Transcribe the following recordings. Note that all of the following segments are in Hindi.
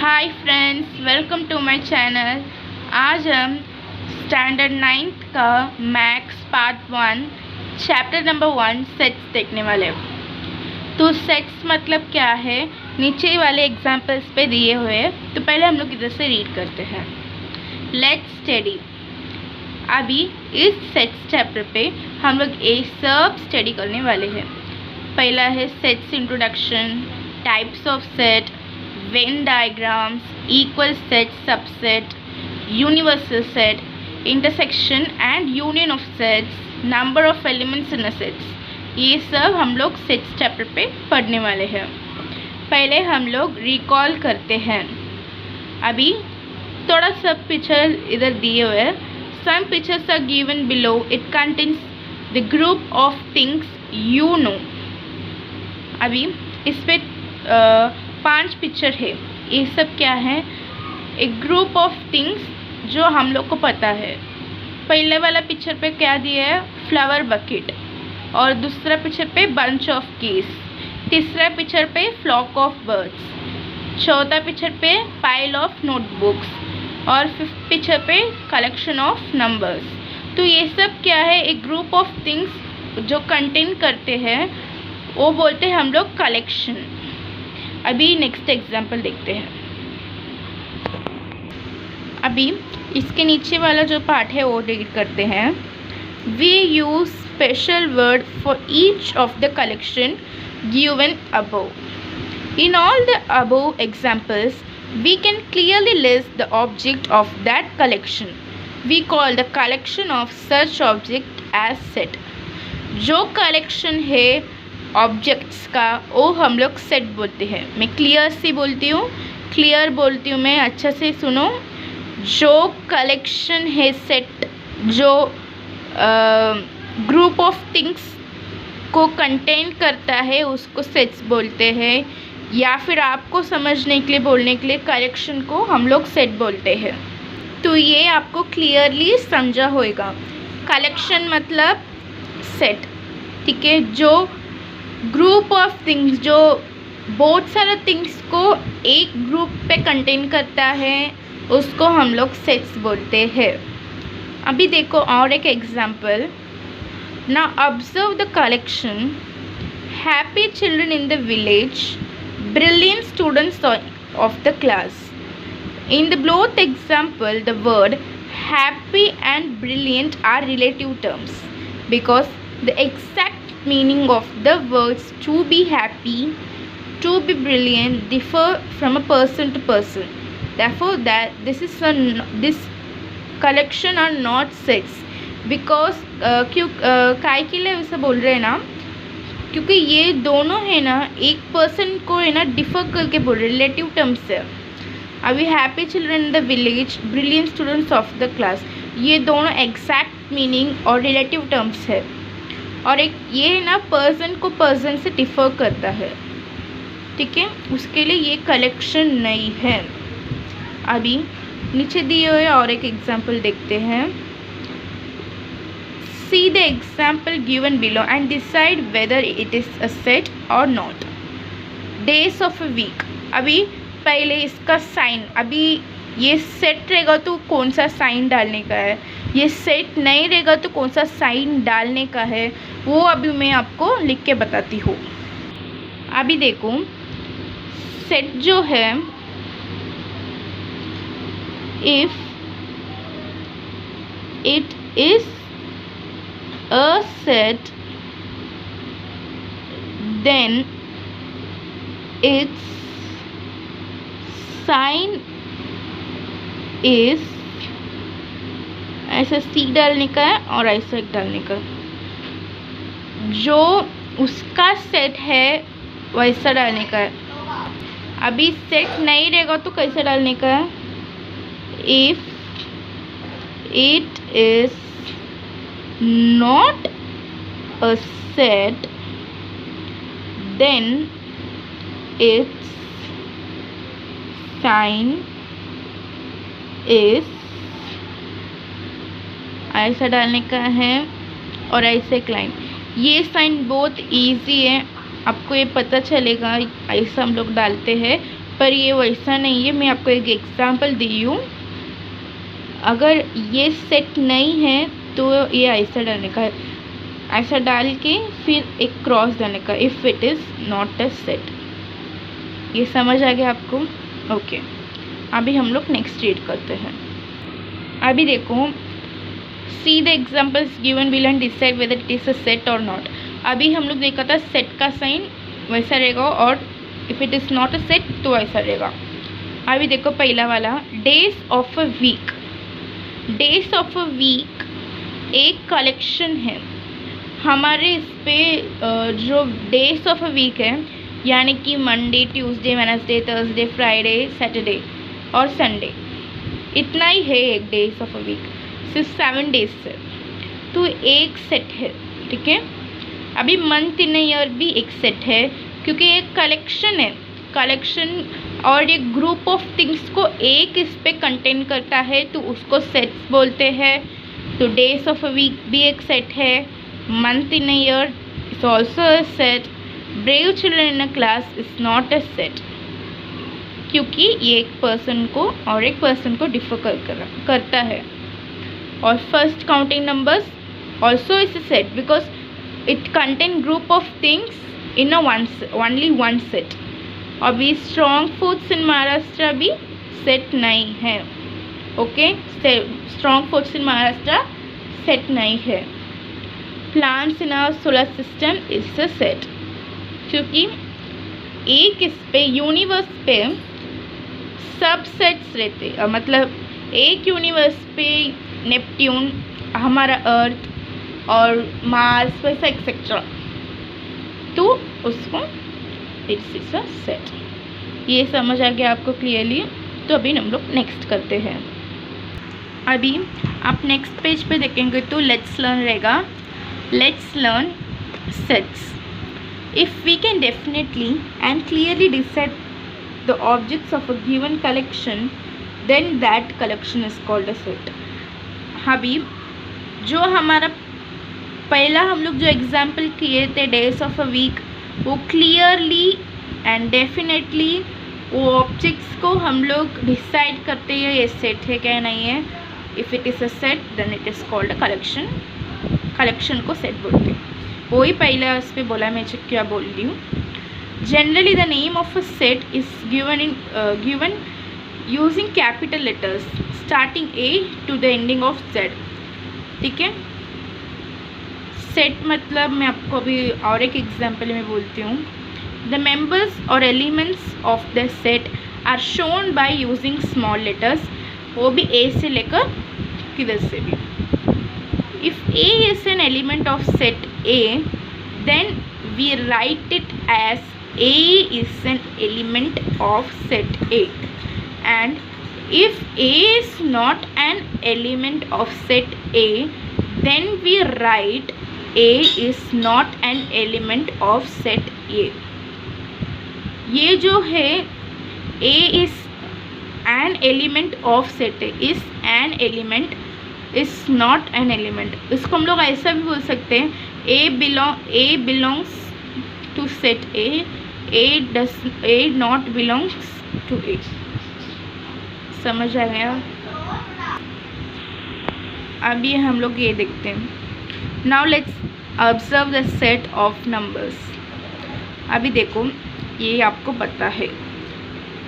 Hi friends, welcome to my channel. आज हम स्टैंडर्ड 9th का maths part 1 chapter number 1 sets देखने वाले हैं। तो सेट्स मतलब क्या है, नीचे वाले एग्जांपल्स पे दिए हुए हैं। तो पहले हम लोग इधर से रीड करते हैं। Let's study. अभी इस सेट्स चैप्टर पे हम लोग ये सब स्टडी करने वाले हैं। पहला है sets introduction, types of set, Venn diagrams, equal set, subset, universal set, intersection and union of sets, number of elements in a sets। ये सब हम लोग सेट्स चैप्टर पे पढ़ने वाले हैं। पहले हम लोग रिकॉल करते हैं। अभी थोड़ा सा पिक्चर इधर दिए हुए हैं। Some pictures are given below. It contains the group of things you know। अभी इस पे 5 पिक्चर है। ये सब क्या है? एक ग्रुप ऑफ थिंग्स जो हम लोग को पता है। पहले वाला पिक्चर पे क्या दिया है? Flower bucket. और दूसरा पिक्चर पे बंच ऑफ कीज। तीसरा पिक्चर पे फ्लॉक ऑफ बर्ड्स। चौथा पिक्चर पे पाइल ऑफ नोटबुक्स। और फिफ्थ पिक्चर पे कलेक्शन ऑफ नंबर्स। तो ये सब क्या है? एक ग्रुप ऑफ थिंग्स जो कंटेन करते हैं वो बोलते हैं हम लोग कलेक्शन। अभी नेक्स्ट एग्जाम्पल देखते हैं। अभी इसके नीचे वाला जो पार्ट है वो रीड करते हैं। We use special word for each of the collection given above. In all the above examples we can clearly list the object of that collection. We call the collection of such object as set. जो कलेक्शन है ऑब्जेक्ट्स का वो हम लोग सेट बोलते हैं। मैं क्लियर से बोलती हूँ, क्लियर बोलती हूँ मैं, अच्छा से सुनो। जो कलेक्शन है सेट, जो ग्रुप ऑफ थिंग्स को कंटेन करता है उसको सेट्स बोलते हैं। या फिर आपको समझने के लिए बोलने के लिए कलेक्शन को हम लोग सेट बोलते हैं। तो ये आपको क्लियरली समझा होगा। कलेक्शन मतलब सेट, ठीक है। जो ग्रुप ऑफ थिंग्स, जो बहुत सारे थिंग्स को एक ग्रुप पे कंटेन करता है उसको हम लोग सेट्स बोलते हैं। अभी देखो और एक example. Now observe the collection. Happy children in the village, brilliant students of the class. In the both example the word happy and brilliant are relative terms because the exact meaning of the words to be happy, to be brilliant differ from a person to person. Therefore that this collection are not sets because क्यों काय के लिए ऐसा बोल रहे हैं ना, क्योंकि ये दोनों है ना एक पर्सन को है ना डिफर करके बोल रहे, रिलेटिव टर्म्स है। अभी happy children in the village, brilliant students of the class, ये दोनों एग्जैक्ट मीनिंग और रिलेटिव टर्म्स है। और एक ये ना पर्सन को पर्सन से डिफर करता है, ठीक है। उसके लिए ये कलेक्शन नहीं है। अभी नीचे दिए हुए और एक एग्जांपल देखते हैं। See the example given below and decide whether it is a set or not. Days of a week. अभी पहले इसका साइन, अभी ये सेट रहेगा तो कौन सा साइन डालने का है, ये सेट नहीं रहेगा तो कौन सा साइन डालने का है, वो अभी मैं आपको लिख के बताती हूँ। अभी देखो सेट जो है, if it is a set then its sign is, ऐसा सी डालने का है और ऐसा एक डालने का। जो उसका सेट है वैसा डालने का है। अभी सेट नहीं रहेगा तो कैसे डालने का है? If it is not a set then its sign is, ऐसा डालने का है और ऐसे एक लाइन। ये साइन बहुत इजी है, आपको ये पता चलेगा, ऐसा हम लोग डालते हैं। पर ये वैसा नहीं है। मैं आपको एक एग्जांपल दी हूँ। अगर ये सेट नहीं है तो ये ऐसा डालने का है, ऐसा डाल के फिर एक क्रॉस डालने का, if it is not a set. ये समझ आ गया आपको? ओके, अभी हम लोग नेक्स्ट रीड करते हैं। अभी देखो, see the examples given will and decide whether it is a set or not. अभी हम लोग देखा था सेट का साइन वैसा रहेगा और if it is not a set तो ऐसा रहेगा। अभी देखो पहला वाला, days of a week. Days of a week एक कलेक्शन है हमारे इस पे। जो डेज ऑफ अ वीक है यानी कि Monday, Tuesday, Wednesday, Thursday, Friday, Saturday और संडे, इतना ही है एक डेज ऑफ अ वीक, सिर्फ 7 डेज है, तो एक सेट है। ठीक है, अभी मंथ इन ईयर भी एक सेट है क्योंकि एक कलेक्शन है। कलेक्शन और एक ग्रुप ऑफ थिंग्स को एक इस पे कंटेन करता है तो उसको सेट्स बोलते हैं। तो डेज ऑफ अ वीक भी एक सेट है, month in year is also a set, brave children in a class is not a set, क्योंकि ये एक पर्सन को और एक पर्सन को डिफर करता है। और first counting numbers also is a set because it contain group of things in only one set. अभी स्ट्रॉन्ग फूड्स इन महाराष्ट्र भी सेट नहीं है। ओके, strong foods in Maharashtra set नहीं है। Plants in our solar system is a set, क्योंकि एक इस पे यूनिवर्स पे सब सेट्स रहते, मतलब एक यूनिवर्स पे नेपट्यून, हमारा अर्थ और मार्स वैसा एक्सेट्रा, तो उसको इट्स इज अ सेट। ये समझ आ गया आपको क्लियरली? तो अभी हम लोग नेक्स्ट करते हैं। अभी आप नेक्स्ट पेज पे देखेंगे तो लेट्स लर्न रहेगा। Let's learn sets. If we can definitely and clearly decide the objects of a given collection then that collection is called a set. अभी जो हमारा पहला हम लोग जो एग्जाम्पल किए थे डेज ऑफ अ वीक, वो क्लियरली एंड डेफिनेटली वो ऑब्जेक्ट्स को हम लोग डिसाइड करते हैं ये सेट है क्या नहीं है। If it is a set then it is called a collection. Collection को सेट बोलते हैं। वही पहले उस पर बोला, मैं क्या बोल रही हूँ। Generally the name of a set is given using capital letters starting A to the ending of Z. ठीक है, सेट मतलब मैं आपको अभी और एक एग्जाम्पल में बोलती हूँ। The members or elements of the set are shown by using small letters, वो भी ए से लेकर किधर से भी। If a is an element of set A then we write it as a is an element of set A, and if a is not an element of set A then we write A is not an element of set A। ये जो है A is an element of set A, is an element is not an element। इसको हम लोग ऐसा भी बोल सकते हैं, A belongs to set A not belongs to A। समझ आ गया? अभी हम लोग ये देखते हैं। Now let's observe the set of numbers. अभी देखो, ये आपको पता है,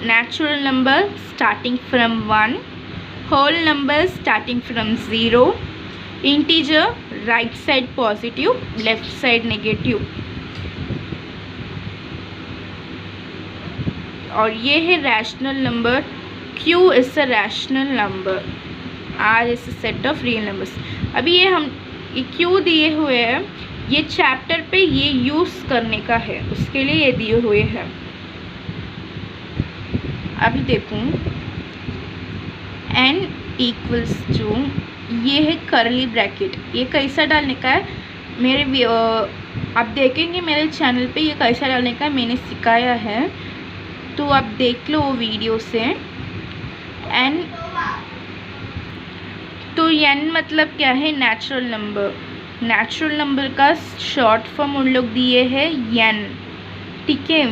natural number starting from 1, whole number starting from 0, integer right side positive left side negative, और ये है rational number. Q is a rational number, R is a set of real numbers. अभी ये क्यों दिए हुए हैं, ये चैप्टर पे ये यूज़ करने का है, उसके लिए ये दिए हुए हैं। अभी देखूँ, n इक्वल्स टू, ये है करली ब्रैकेट, ये कैसा डालने का है मेरे आप देखेंगे मेरे चैनल पे ये कैसा डालने का मैंने सिखाया है, तो आप देख लो वो वीडियो से। n तो n मतलब क्या है, नेचुरल नंबर। नेचुरल नंबर का शॉर्ट फॉर्म उन लोग दिए है n। ठीक है,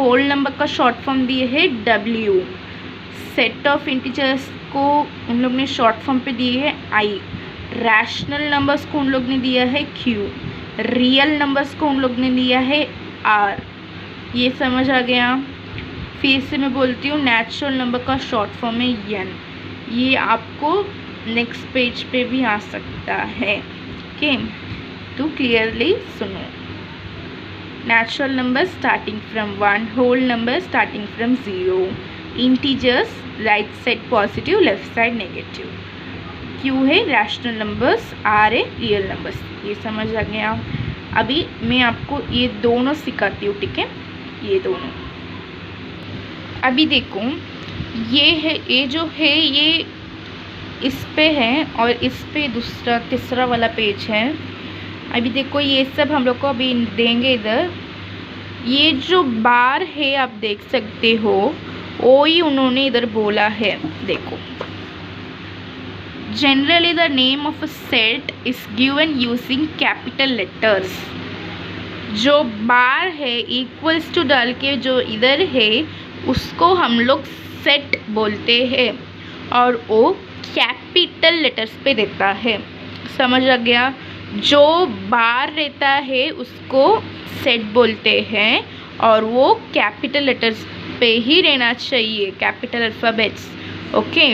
होल नंबर का शॉर्ट फॉर्म दिए है W, सेट ऑफ इंटीजर्स को उन लोग ने शॉर्ट फॉर्म पे दिए है I, रैशनल नंबर्स को उन लोग ने दिया है Q, रियल नंबर्स को उन लोग ने लिया है R। ये समझ आ गया। फिर से मैं बोलती हूँ, नेचुरल नंबर का शॉर्ट फॉर्म है N। ये आपको नेक्स्ट पेज पे भी आ सकता है। ओके, तो क्लियरली सुनो। Natural number starting from 1, whole number starting from 0, integers right side positive left side negative, Q है रैशनल नंबर्स, R है रियल नंबर्स। ये समझ आ गया। अभी मैं आपको ये दोनों सिखाती हूँ, ठीक है, ये दोनों। अभी देखो, ये है, ये जो है ये इस पे है और इस पे दूसरा तीसरा वाला पेज है। अभी देखो, ये सब हम लोग को अभी देंगे इधर। ये जो बार है आप देख सकते हो, वो ही उन्होंने इधर बोला है। देखो, generally the name of a set is given using capital letters. जो बार है इक्वल्स टू डाल के जो इधर है उसको हम लोग सेट बोलते हैं और वो कैपिटल लेटर्स पे रहता है। समझ आ गया? जो बार रहता है उसको सेट बोलते हैं और वो कैपिटल लेटर्स पे ही रहना चाहिए, कैपिटल अल्फ़ाबेट्स। ओके,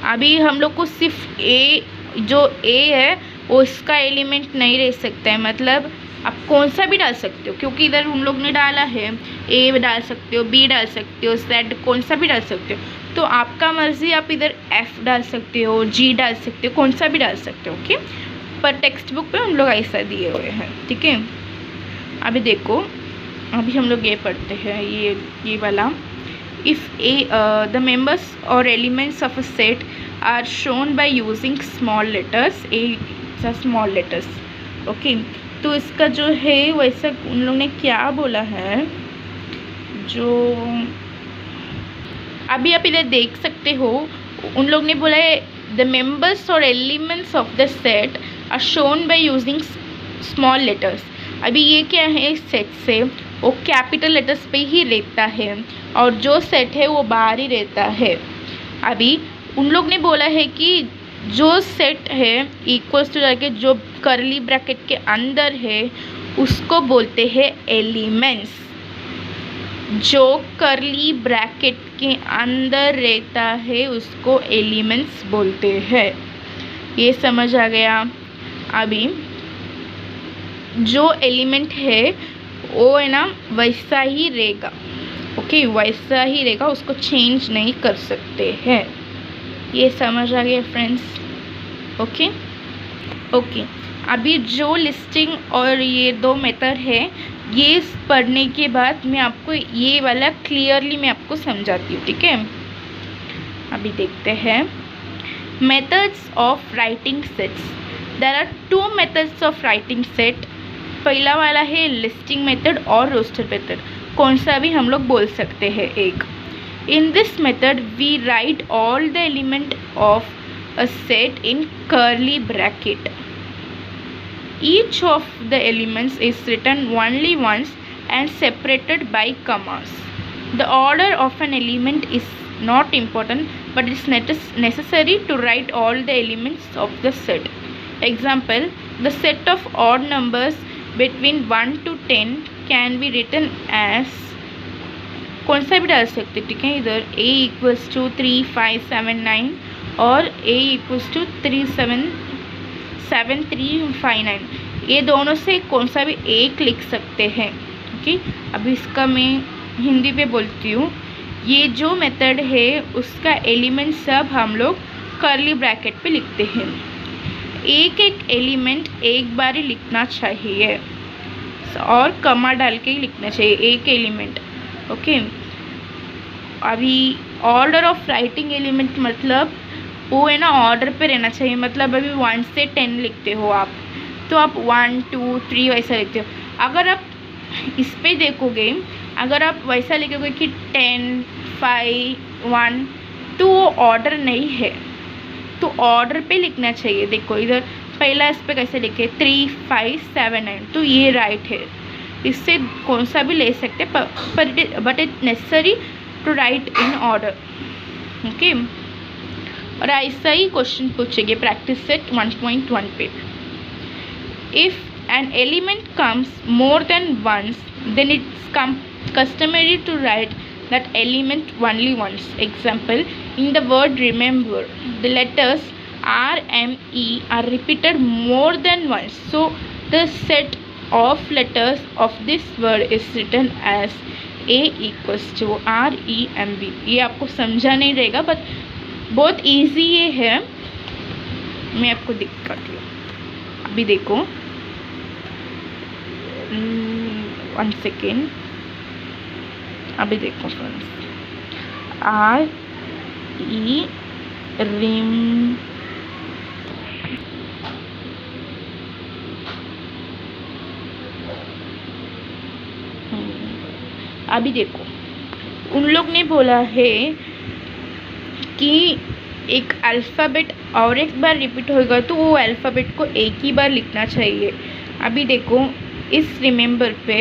अभी हम लोग को सिर्फ ए, जो ए है वो इसका एलिमेंट नहीं रह सकता है। मतलब आप कौन सा भी डाल सकते हो, क्योंकि इधर हम लोग ने डाला है, ए डाल सकते हो, बी डाल सकते हो, जेड कौन सा भी डाल सकते हो। तो आपका मर्जी, आप इधर एफ डाल सकते हो, जी डाल सकते हो, कौन सा भी डाल सकते हो। ओके, पर टेक्स्ट बुक पे हम लोग ऐसा दिए हुए हैं, ठीक है। अभी देखो, अभी हम लोग ये पढ़ते हैं, ये वाला। If a the members or elements of a set are shown by using small letters, a small letters. Okay, तो इसका जो है वैसा उन लोग ने क्या बोला है, जो अभी आप इधर देख सकते हो, उन लोग ने बोला है the members or elements of the set are shown by using small letters. अभी ये क्या है, सेट से वो कैपिटल लेटर्स पे ही रहता है और जो सेट है वो बाहर ही रहता है। अभी उन लोग ने बोला है कि जो सेट है इक्वल्स टू जाके जो करली ब्रैकेट के अंदर है उसको बोलते हैं एलिमेंट्स। जो करली ब्रैकेट के अंदर रहता है उसको एलिमेंट्स बोलते हैं। ये समझ आ गया? अभी जो एलिमेंट है वो है ना वैसा ही रहेगा। ओके, वैसा ही रहेगा, उसको चेंज नहीं कर सकते हैं। ये समझ आ गया फ्रेंड्स? ओके, अभी जो लिस्टिंग और ये दो मेथड है, ये पढ़ने के बाद मैं आपको ये वाला क्लियरली मैं आपको समझाती हूँ, ठीक है। अभी देखते हैं methods of writing sets. There are 2 methods of writing set. पहला वाला है लिस्टिंग मेथड और रोस्टर मेथड, कौन सा भी हम लोग बोल सकते हैं एक। In this method we write all the element of a set in curly bracket. Each of the elements is written only once and separated by commas. The order of an element is not important, but it's necessary to write all the elements of the set. Example, the set of odd numbers between 1 to 10 can be written as, कौन सा भी डाल सकते, ठीक है। इधर a equals to 3, 5, 7, 9 और a equals to 3, 7, 7, 3, 5, 9। ये दोनों से कौन सा भी एक लिख सकते हैं। ओके, अभी इसका मैं हिंदी पे बोलती हूँ। ये जो मेथड है उसका एलिमेंट सब हम लोग कर्ली ब्रैकेट पे लिखते हैं। एक एक एलिमेंट एक बार ही लिखना चाहिए और कमा डाल के ही लिखना चाहिए एक एलिमेंट। ओके, अभी ऑर्डर ऑफ राइटिंग एलिमेंट मतलब वो है ना ऑर्डर पे रहना चाहिए। मतलब अभी 1 से 10 लिखते हो आप, तो आप 1, 2, 3 वैसा लिखते हो। अगर आप इस पे देखोगे, अगर आप वैसा लिखोगे कि 10, 5, 1, तो वो ऑर्डर नहीं है, तो ऑर्डर पे लिखना चाहिए। देखो इधर पहला इस पे कैसे लिखे 3, 5, 7, 9, तो ये राइट है। इससे कौन सा भी ले सकते but it necessary to write in order. Okay, और ऐसा ही क्वेश्चन पूछेंगे प्रैक्टिस सेट 1.1 पे। If an element comes more than once, then it's customary to write that element only once. Example, in the word remember, the letters R, M, E are repeated more than once. So the set of letters of this word is written as A equals to R, E, M, B. ये आपको समझा नहीं रहेगा, बट बहुत ईजी ये है। मैं आपको दिखाती हूँ, अभी देखो, 1 सेकेंड, अभी देखो फ्रेंड्स, R, E, रिम, अभी देखो, उन लोग ने बोला है कि एक अल्फ़ाबेट और एक बार रिपीट होगा तो वो अल्फ़ाबेट को एक ही बार लिखना चाहिए। अभी देखो, इस रिमेंबर पे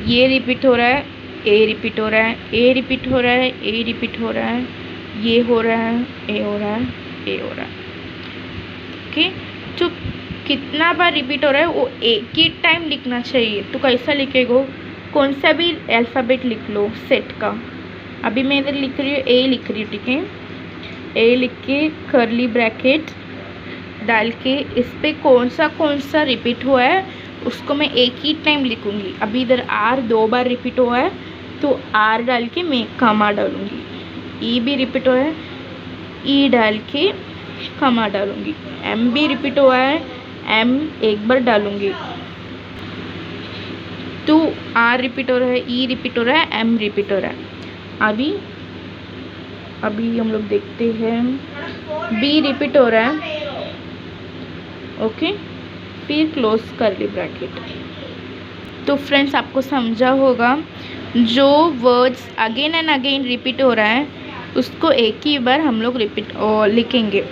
ये रिपीट हो रहा है, ए रिपीट हो रहा है, ए रिपीट हो रहा है, ए रिपीट हो रहा है, ये हो रहा है, ए हो रहा है, ए हो रहा है। ओके, तो कितना बार रिपीट हो रहा है वो एक ही टाइम लिखना चाहिए। तो कैसा लिखेगो, कौन सा भी अल्फ़ाबेट लिख लो सेट का। अभी मैं इधर लिख रही हूँ, ए लिख रही हूँ, ठीक है। ए लिख के कर्ली ब्रैकेट डाल के इस पे कौन सा रिपीट हुआ है उसको मैं एक ही टाइम लिखूँगी। अभी इधर आर 2 बार रिपीट हुआ है तो आर डाल के मैं कमा डालूँगी। ई भी रिपीट हुआ है, ई डाल के कमा डालूँगी। एम भी रिपीट हुआ है, एम एक बार डालूँगी। तो आर रिपीट हो रहा है, ई रिपीट हो रहा है, एम रिपीट हो रहा है। अभी हम लोग देखते हैं, बी रिपीट हो रहा है। ओके, फिर क्लोज कर ली ब्रैकेट। तो फ्रेंड्स आपको समझा होगा, जो words again and again repeat हो रहा है उसको एक ही बार हम लोग रिपीट लिखेंगे,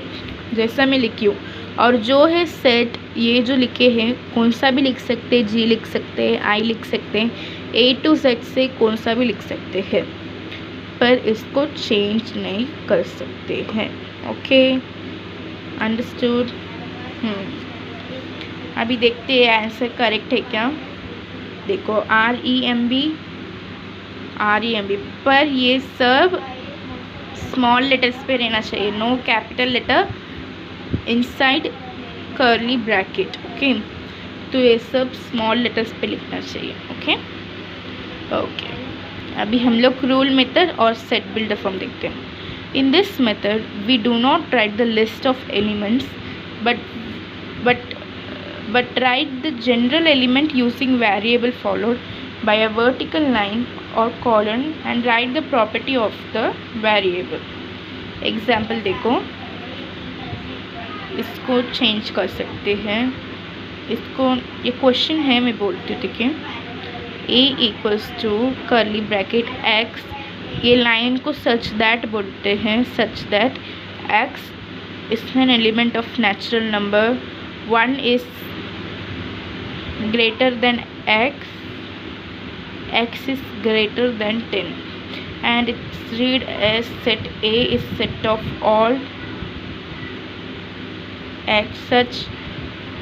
जैसा मैं लिखी हूँ। और जो है सेट, ये जो लिखे हैं कौन सा भी लिख सकते हैं, जी लिख सकते हैं, आई लिख सकते हैं, ए टू जेड से कौन सा भी लिख सकते हैं, पर इसको चेंज नहीं कर सकते हैं। Okay, understood. अभी देखते हैं आंसर करेक्ट है क्या। देखो, R E M B, पर ये सब स्मॉल लेटर्स पे रहना चाहिए, no capital letter inside curly bracket. Okay, तो ये सब स्मॉल लेटर्स पे लिखना चाहिए। ओके, अभी हम लोग रूल मेथड और सेट बिल्डर फॉर्म देखते हैं। In this method we do not write the list of elements but write the general element using variable followed by a vertical line or colon and write the property of the variable. Example देखो, इसको चेंज कर सकते हैं, इसको, ये क्वेश्चन है मैं बोलती हूँ, ठीक है। A equals to curly bracket x, ये लाइन को सच दैट बोलते हैं, such that x is an element of natural number, 1 is greater than x, x is greater than 10, and it's read as set A is set of all x such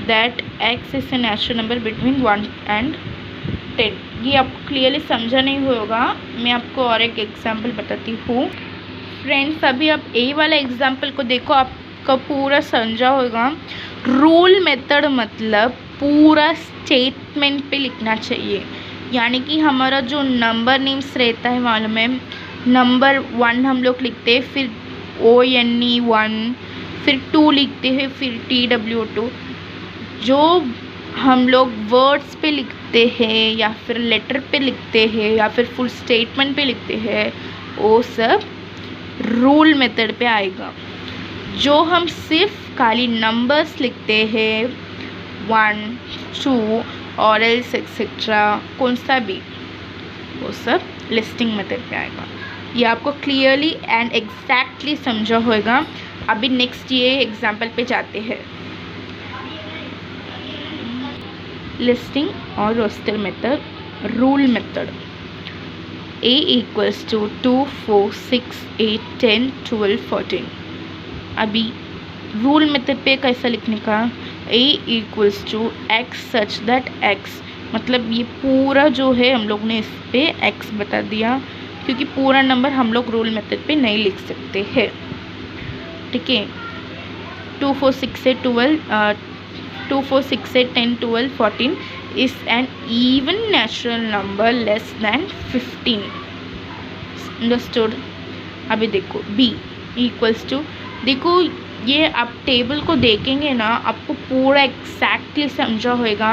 that x is a natural number between 1 and 10। ये आपको क्लियरली समझा नहीं होगा, मैं आपको और एक एग्जाम्पल बताती हूँ। फ्रेंड्स, अभी आप ए वाला एग्जाम्पल को देखो, आपका पूरा समझा होगा। रूल मेथड मतलब पूरा स्टेटमेंट पे लिखना चाहिए, यानी कि हमारा जो नंबर नेम्स रहता है मालूम है, नंबर 1 हम लोग लिखते हैं, फिर ONE 1, फिर 2 लिखते हैं, फिर TW2। जो हम लोग वर्ड्स पे लिखते हैं या फिर लेटर पे लिखते हैं या फिर फुल स्टेटमेंट पे लिखते हैं, वो सब रूल मेथड पे आएगा। जो हम सिर्फ खाली नंबर्स लिखते हैं 1, 2 और एल्स एक्सेट्रा, कौन सा भी, वो सब लिस्टिंग मेथड पे आएगा। ये आपको क्लियरली एंड एग्जैक्टली समझा होगा। अभी नेक्स्ट ये एग्जाम्पल पे जाते हैं। लिस्टिंग और roster method, rule method. A equals to 2, 4, 6, 8, 10, 12, 14। अभी रूल मेथड पे कैसा लिखने का, A equals to x such that x, मतलब ये पूरा जो है हम लोग ने इस पे x बता दिया, क्योंकि पूरा नंबर हम लोग रूल मेथड पे नहीं लिख सकते हैं। ठीक है, 2, 4, 6, 8, 12, 2, 4, 6, 8, 10, 12, 14 is an even natural number less than 15। Understood. अभी देखो B इक्वल्स टू, देखो ये आप टेबल को देखेंगे ना, आपको पूरा एग्जैक्टली समझा होगा,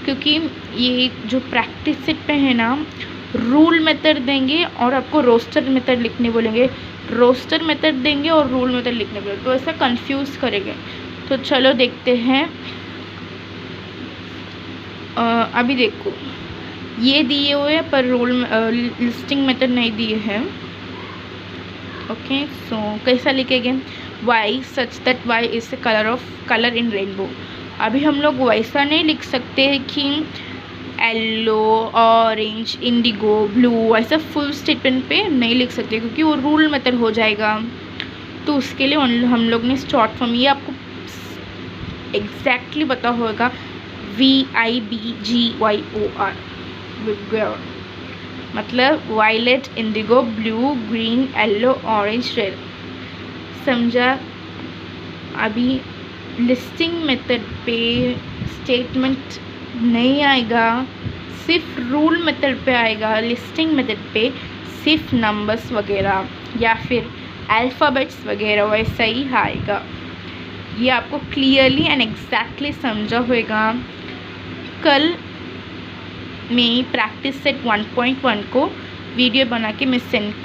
क्योंकि ये जो प्रैक्टिस सेट पे है ना, रूल मेथड देंगे और आपको रोस्टर मेथड लिखने बोलेंगे, रोस्टर मेथड देंगे और रूल मेथड लिखने बोलेंगे, तो ऐसा कंफ्यूज करेंगे। तो चलो देखते हैं। अभी देखो ये दिए हुए हैं पर रूल लिस्टिंग मेथड नहीं दिए हैं। ओके, सो कैसा लिखेंगे, y such that y is a colour in rainbow. अभी हम लोग वैसा नहीं लिख सकते कि येलो, ऑरेंज, इंडिगो, ब्लू, ऐसा फुल स्टेटमेंट पे नहीं लिख सकते, क्योंकि वो रूल मेथड हो जाएगा। तो उसके लिए हम लोग ने शॉर्ट फॉर्म, ये आपको एग्जैक्टली पता होगा, VIBGYOR, विगोर, मतलब violet, indigo, blue, green, yellow, orange, red. समझा। अभी लिस्टिंग मेथड पे स्टेटमेंट नहीं आएगा, सिर्फ रूल मेथड पे आएगा। लिस्टिंग मेथड पे सिर्फ नंबर्स वगैरह या फिर अल्फ़ाबेट्स वगैरह वैसा ही आएगा। ये आपको क्लियरली एंड एग्जैक्टली समझा होगा। कल मैं प्रैक्टिस सेट 1.1 को वीडियो बना के मैं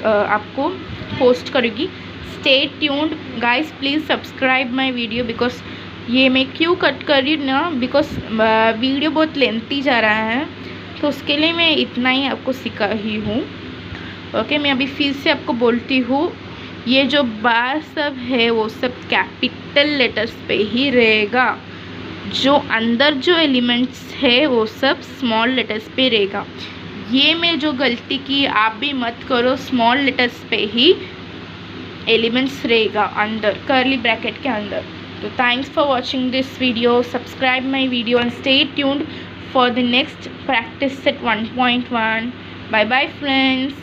आपको पोस्ट करूँगी। Stay tuned guys, please subscribe my video, because ये मैं क्यों कट कर रही हूँ ना, बिकॉज वीडियो बहुत लेंथी जा रहा है, तो उसके लिए मैं इतना ही आपको सिखा ही हूँ। ओके, मैं अभी फिर से आपको बोलती हूँ, ये जो बार सब है वो सब कैपिटल लेटर्स पे ही रहेगा, जो अंदर जो एलिमेंट्स है वो सब स्मॉल लेटर्स पे रहेगा। ये मैं जो गलती की आप भी मत करो, स्मॉल लेटर्स पे ही एलिमेंट्स रहेगा अंदर, कर्ली ब्रैकेट के अंदर। तो thanks for watching this video, subscribe my video and stay tuned for the next practice set 1.1। Bye bye friends.